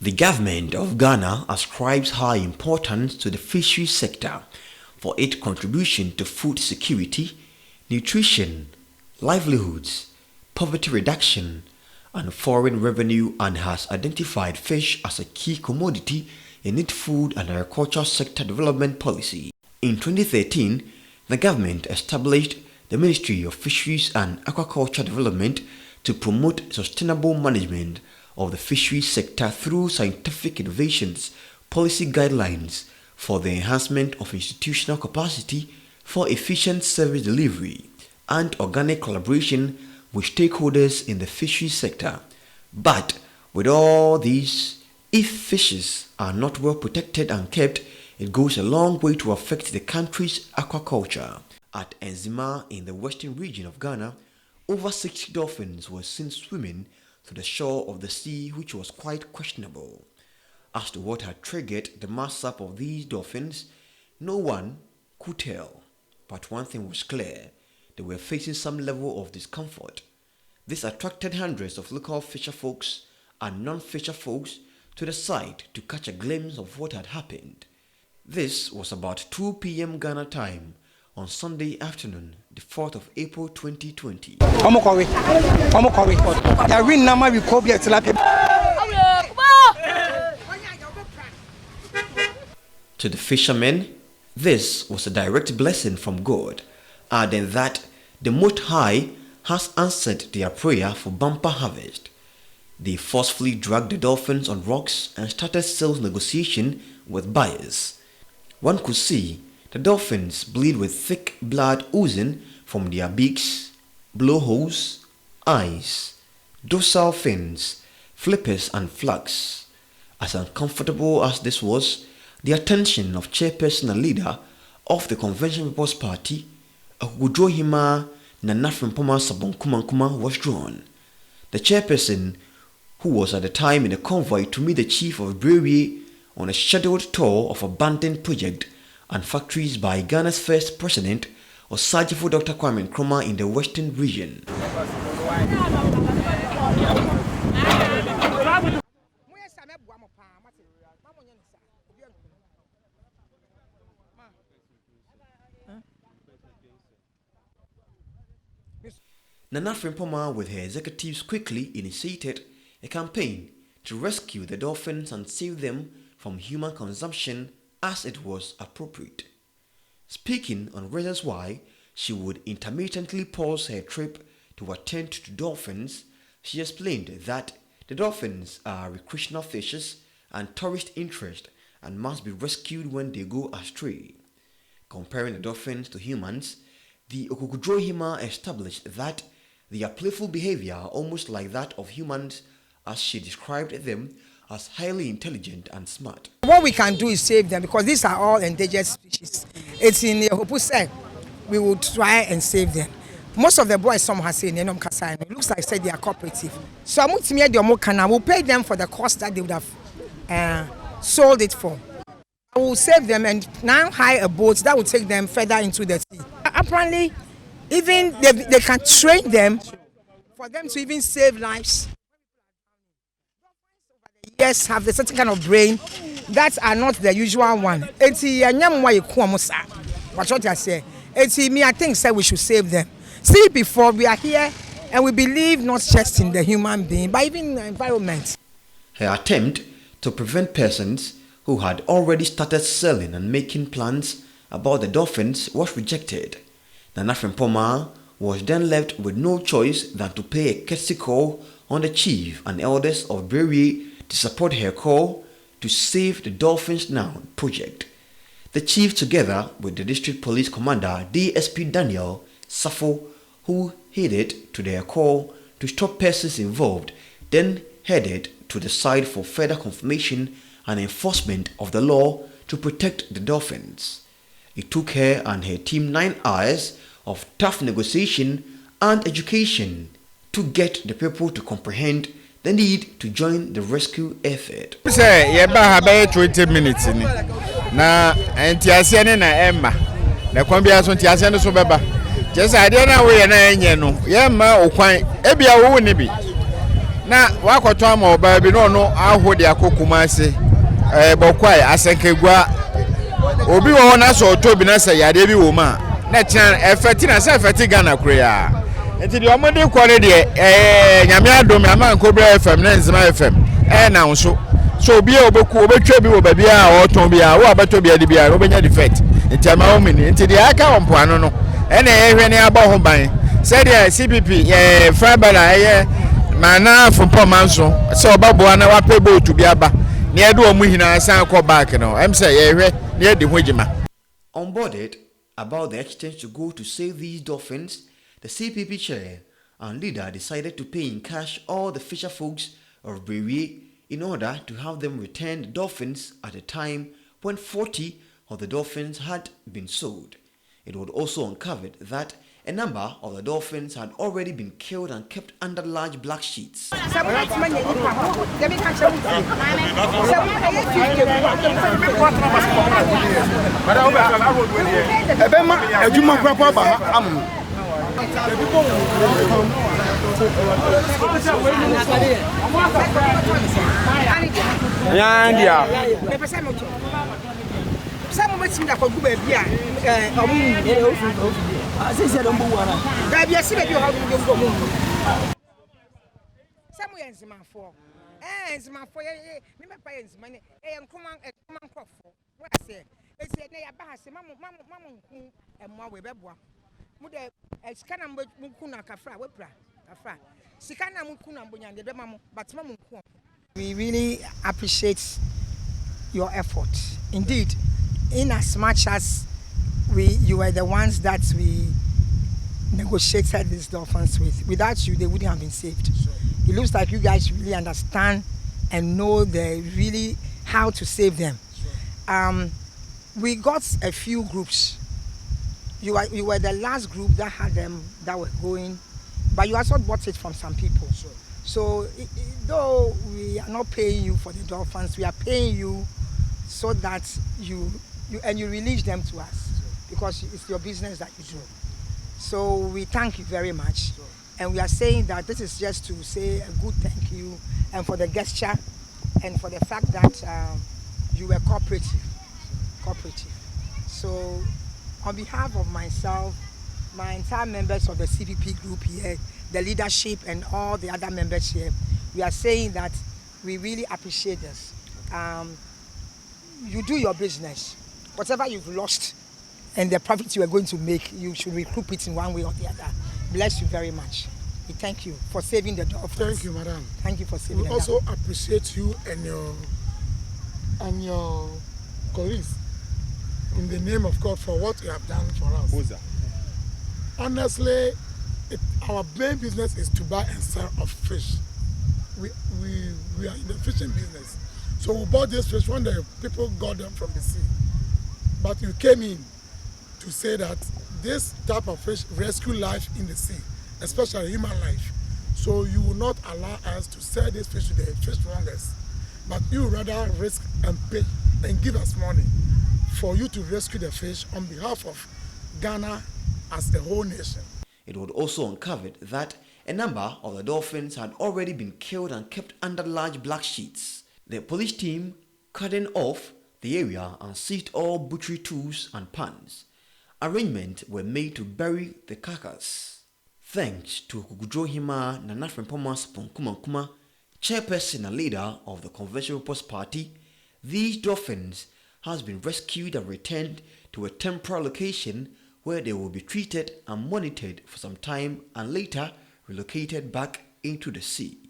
The government of Ghana ascribes high importance to the fisheries sector for its contribution to food security, nutrition, livelihoods, poverty reduction, and foreign revenue, and has identified fish as a key commodity in its food and agriculture sector development policy. In 2013, the government established the Ministry of Fisheries and Aquaculture Development to promote sustainable management of the fisheries sector through scientific innovations, policy guidelines for the enhancement of institutional capacity for efficient service delivery, and organic collaboration with stakeholders in the fisheries sector. But with all these, if fishes are not well protected and kept, it goes a long way to affect the country's aquaculture. At Nzema in the western region of Ghana, over 60 dolphins were seen swimming to the shore of the sea, which was quite questionable. As to what had triggered the mass up of these dolphins, no one could tell. But one thing was clear: they were facing some level of discomfort. This attracted hundreds of local fisher folks and non-fisher folks to the site to catch a glimpse of what had happened. This was about 2 p.m. Ghana time on Sunday afternoon, the 4th of April 2020. To the fishermen, this was a direct blessing from God, adding that the Most High has answered their prayer for bumper harvest. They forcefully dragged the dolphins on rocks and started sales negotiation with buyers. One could see the dolphins bleed with thick blood oozing from their beaks, blowholes, eyes, dorsal fins, flippers and flags. As uncomfortable as this was, the attention of chairperson and leader of the Convention People's Party, Akugudrohima Nanafrimpoma Sabonkumankuma, was drawn. The chairperson, who was at the time in a convoy to meet the chief of brewery on a scheduled tour of abandoned project and factories by Ghana's first president, Osajifo Dr. Kwame Nkrumah in the western region. Nana Frimpoma with her executives quickly initiated a campaign to rescue the dolphins and save them from human consumption as it was appropriate. Speaking on reasons why she would intermittently pause her trip to attend to dolphins, she explained that the dolphins are recreational fishes and tourist interest and must be rescued when they go astray. Comparing the dolphins to humans, the Okukudrohima established that their playful behavior are almost like that of humans, as she described them as highly intelligent and smart. What we can do is save them because these are all endangered species. It's in the Hopu said we will try and save them. Most of the boys, some have said, it looks like said they are cooperative. So I will pay them for the cost that they would have sold it for. I will save them and now hire a boat that will take them further into the sea. Apparently, even they can train them for them to even save lives. Yes, have the certain kind of brain that are not the usual one. What I say? I think say we should save them. See, before we are here and we believe not just in the human being, but even in the environment. Her attempt to prevent persons who had already started selling and making plans about the dolphins was rejected. Nana Frimpoma was then left with no choice than to pay a courtesy call on the chief and elders of Brewery to support her call to save the Dolphins Now project. The chief, together with the district police commander DSP Daniel Safo, who headed to their call to stop persons involved, then headed to the site for further confirmation and enforcement of the law to protect the dolphins. It took her and her team 9 hours of tough negotiation and education to get the people to comprehend the need to join the rescue effort. Say, you have 20 minutes. Na entiasiane na emma. Na kwambia so entiasiane so beba. Just I don't know we na enye no. Ye ma okwan ebia wo ne bi. na wakɔtɔ ama ɔbaa bi no no aho de akokuma ase bɔkwai asenkegua obi wɔ na so ɔtɔ bi na sɛ yade bi wɔ ma na kyerɛ ɛfɛti na sɛ ɛfɛti Ghana korea enti de ɔmode kɔre de nyame adom ama nkobra FM na Nzema FM na nso so obi obetwa bi wɔ ba bia a ɔtɔn bia wo abeto bia de bia obenya defect enti ama wo mini enti de aka ɔmpoano no ɛna ɛhwɛ ne aba ho ban sɛ de CPP frabala mana fompo manso sɛ ɔbaboa na wapɛ boat bi aba ne ɛde ɔmo hina san kɔ back no ɛm sɛ yɛhwɛ ne ɛde ho gyima. Onboarded about the exchange to go to save these dolphins, the CPP chair and leader decided to pay in cash all the fisher folks of Bewire in order to have them return the dolphins at a time when 40 of the dolphins had been sold. It was also uncovered that a number of the dolphins had already been killed and kept under large black sheets. Some of us in the Kobia, we really appreciate your effort. Indeed, in as much as you were the ones that we negotiated these dolphins with. Without you, they wouldn't have been saved. Sure. It looks like you guys really understand and know really how to save them. Sure. We got a few groups. You were the last group that had them that were going, but you also bought it from some people. Sure. So though we are not paying you for the dolphins, we are paying you so that you release them to us, because it's your business that you do. So we thank you very much, and we are saying that this is just to say a good thank you, and for the gesture, and for the fact that you were cooperative. So on behalf of myself, my entire members of the CPP group here, the leadership and all the other members here, we are saying that we really appreciate this. You do your business. Whatever you've lost and the profit you are going to make, you should recoup it in one way or the other. Bless you very much. We thank you for saving the dolphins. Thank you, madam. Thank you for saving. We also appreciate you and your colleagues in the name of God for what you have done for us. Boza. Honestly, our main business is to buy and sell of fish. We are in the fishing business. So we bought this fish when the people got them from the sea. But you came in to say that this type of fish rescue life in the sea, especially human life. So you will not allow us to sell this fish to the fishmongers, but you rather risk and pay and give us money for you to rescue the fish on behalf of Ghana as a whole nation. It was also uncovered that a number of the dolphins had already been killed and kept under large black sheets. The police team cordoned off the area and seized all butchery tools and pans. Arrangements were made to bury the carcass. Thanks to Kukudrohima Nanafrempomas Ponkumankuma, chairperson and leader of the Convention Post Party, these dolphins has been rescued and returned to a temporary location where they will be treated and monitored for some time and later relocated back into the sea.